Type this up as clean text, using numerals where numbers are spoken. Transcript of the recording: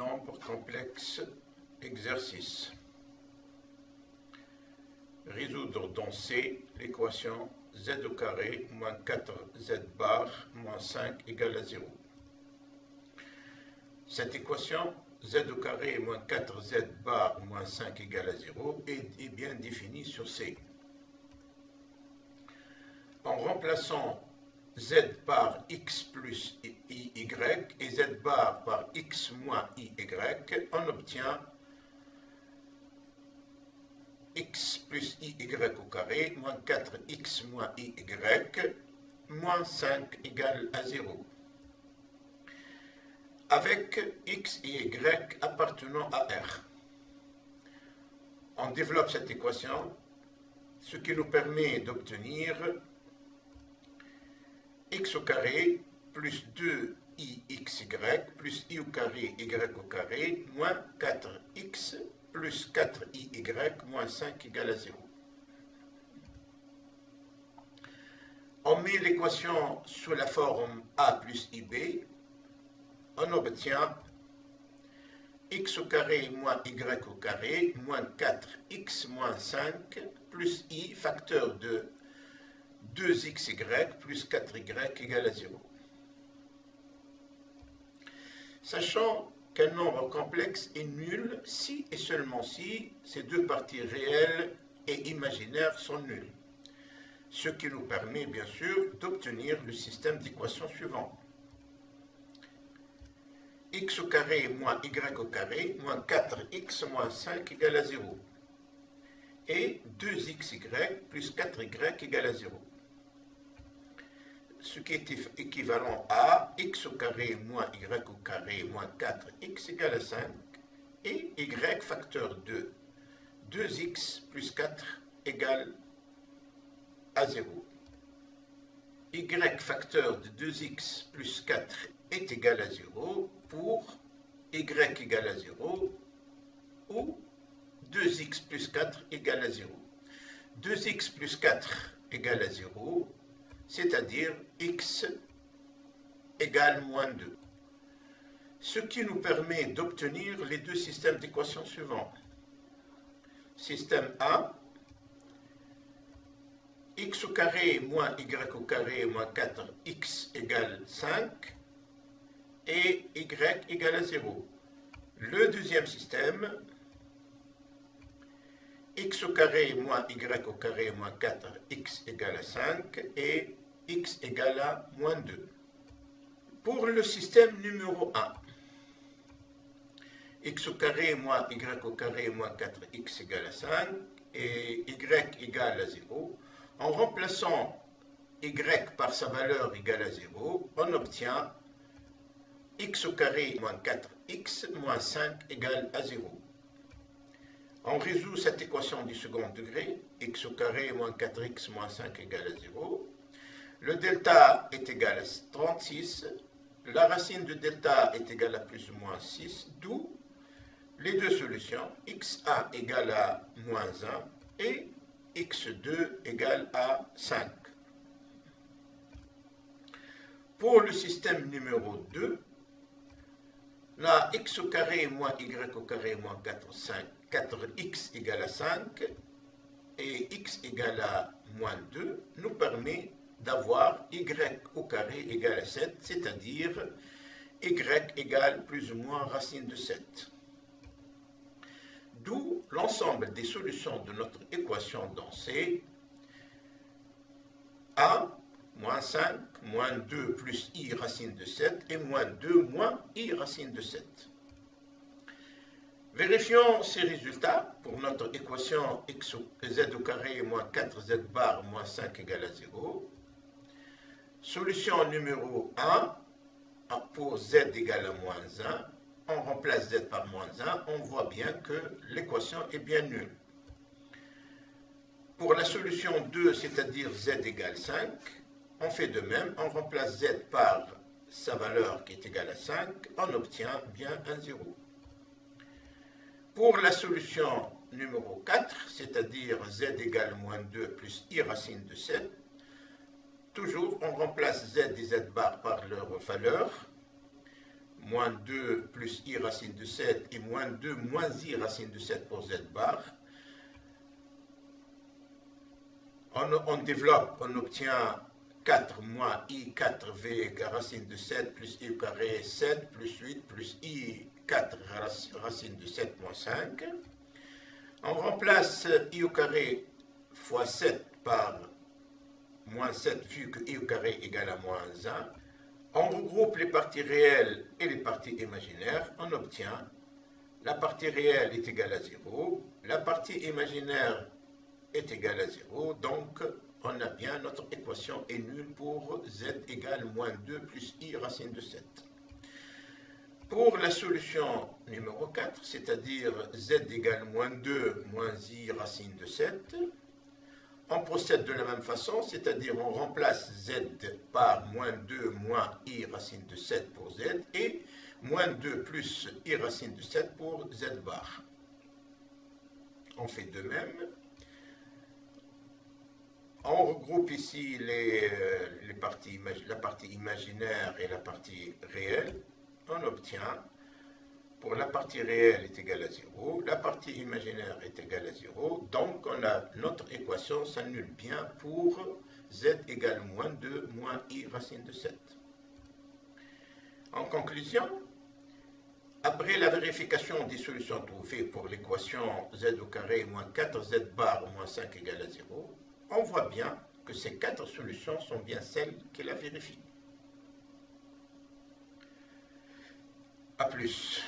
Nombre complexe, exercice. Résoudre dans C l'équation z au carré moins 4z bar moins 5 égale à 0. Cette équation z au carré moins 4z bar moins 5 égale à 0 est bien définie sur C. En remplaçant z par x plus iy et z bar par x moins iy, on obtient x plus iy au carré moins 4x moins iy moins 5 égale à 0. Avec x et y appartenant à R. On développe cette équation, ce qui nous permet d'obtenir x au carré plus 2ixy plus i au carré y au carré moins 4x plus 4y moins 5 égale à 0. On met l'équation sous la forme a plus ib, on obtient x au carré moins y au carré moins 4x moins 5 plus i facteur de 2xy plus 4y égale à 0. Sachant qu'un nombre complexe est nul si et seulement si ces deux parties réelles et imaginaires sont nulles, ce qui nous permet bien sûr d'obtenir le système d'équations suivant. X au carré moins y au carré moins 4x moins 5 égale à 0 et 2xy plus 4y égale à 0. Ce qui est équivalent à x au carré moins y au carré moins 4x égale à 5 et y facteur de 2x plus 4 égale à 0. Y facteur de 2x plus 4 est égal à 0 pour y égale à 0 ou 2x plus 4 égale à 0. 2x plus 4 égale à 0, c'est-à-dire x égale moins 2. Ce qui nous permet d'obtenir les deux systèmes d'équations suivants. Système A, x au carré moins y au carré moins 4x égale 5 et y égale à 0. Le deuxième système, x au carré moins y au carré moins 4x égale à 5 et x égale à moins 2. Pour le système numéro 1, x au carré moins y au carré moins 4x égale à 5 et y égale à 0, en remplaçant y par sa valeur égale à 0, on obtient x au carré moins 4x moins 5 égale à 0. On résout cette équation du second degré, x au carré moins 4x moins 5 égale à 0. Le delta est égal à 36, la racine de delta est égale à plus ou moins 6, d'où les deux solutions, xa égale à moins 1 et x2 égale à 5. Pour le système numéro 2, là, x au carré moins y au carré moins 4x égale à 5 et x égale à moins 2 nous permet d'avoir y au carré égale à 7, c'est-à-dire y égale plus ou moins racine de 7. D'où l'ensemble des solutions de notre équation dans C, A, moins 5, moins 2 plus i racine de 7 et moins 2 moins i racine de 7. Vérifions ces résultats pour notre équation z au carré moins 4z bar moins 5 égale à 0. Solution numéro 1, pour z égale à moins 1, on remplace z par moins 1, on voit bien que l'équation est bien nulle. Pour la solution 2, c'est-à-dire z égale 5, on fait de même, on remplace z par sa valeur qui est égale à 5, on obtient bien un 0. Pour la solution numéro 4, c'est-à-dire z égale moins 2 plus i racine de 7, toujours on remplace z et z bar par leur valeur, moins 2 plus i racine de 7 et moins 2 moins i racine de 7 pour z bar. On développe, on obtient 4 moins i 4v racine de 7 plus i au carré 7 plus 8 plus i 4 racine de 7 moins 5. On remplace i au carré fois 7 par moins 7 vu que i au carré égale à moins 1. On regroupe les parties réelles et les parties imaginaires. On obtient la partie réelle est égale à 0, la partie imaginaire est égale à 0, donc on a bien notre équation est nulle pour z égale moins 2 plus i racine de 7. Pour la solution numéro 4, c'est-à-dire z égale moins 2 moins i racine de 7, on procède de la même façon, c'est-à-dire on remplace z par moins 2 moins i racine de 7 pour z et moins 2 plus i racine de 7 pour z bar. On fait de même. On regroupe ici la partie imaginaire et la partie réelle. On obtient, pour la partie réelle est égale à 0, la partie imaginaire est égale à 0, donc on a notre équation s'annule bien pour z égale moins 2 moins i racine de 7. En conclusion, après la vérification des solutions trouvées pour l'équation z au carré moins 4z bar moins 5 égale à 0, on voit bien que ces 4 solutions sont bien celles qui la vérifient. A plus.